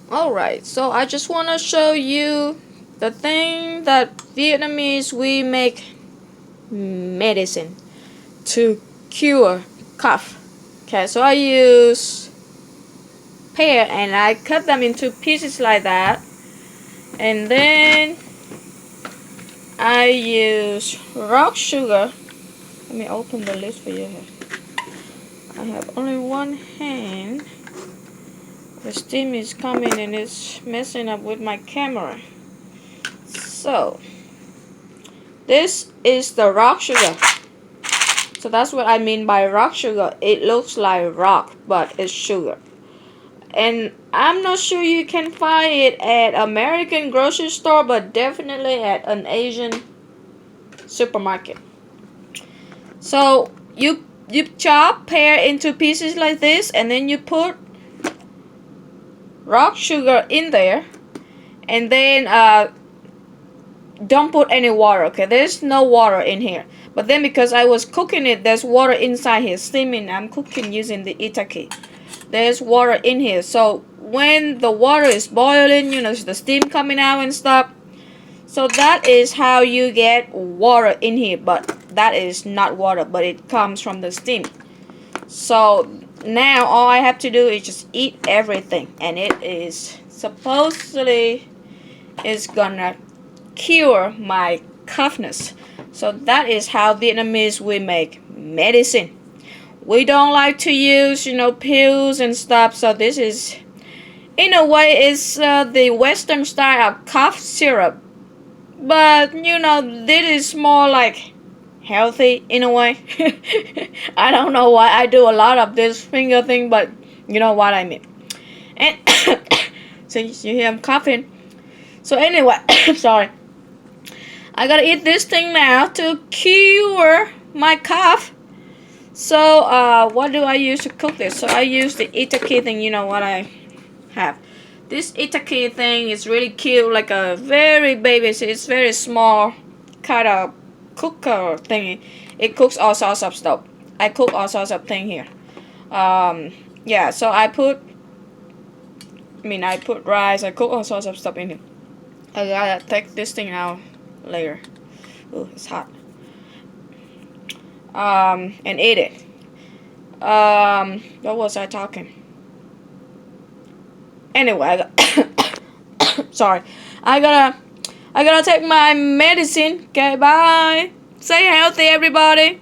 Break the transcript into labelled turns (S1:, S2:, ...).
S1: Alright, so I just want to show you the thing that Vietnamese we make medicine to cure cough. Okay, so I use pear and I cut them into pieces like that, and then I use rock sugar. Let me open the lid for you here. I have only one hand. The steam is coming and it's messing up with my camera. So this is the rock sugar. So that's what I mean by rock sugar. It looks like rock, but it's sugar. And I'm not sure you can find it at American grocery store, but definitely at an Asian supermarket. So you chop pear into pieces like this, and then you put rock sugar in there, and then don't put any water. Okay, there's no water in here, but then because I was cooking it, there's water inside here steaming. I'm cooking using the Itaki. There's water in here, so when the water is boiling, you know, the steam coming out and stuff, so that is how you get water in here. But that is not water, but it comes from the steam. So now all I have to do is just eat everything, and it is supposedly is gonna cure my coughness. So that is how Vietnamese we make medicine. We don't like to use, you know, pills and stuff. So this is, in a way, it's the Western style of cough syrup. But you know, this is more like healthy in a way. I don't know why I do a lot of this finger thing, but you know what I mean. And so you hear I'm coughing. So anyway, sorry. I gotta eat this thing now to cure my cough. So what do I use to cook this? So I use the Itaki thing. You know what I have. This Itaki thing is really cute, like a very baby. It's very small kind of cooker thingy. It cooks all sorts of stuff. I cook all sorts of things here. Yeah, so I put rice. I cook all sorts of stuff in here. I gotta take this thing out later. Oh, it's hot. And eat it. What was I talking? Anyway, sorry. I gotta take my medicine. Okay, bye. Stay healthy, everybody.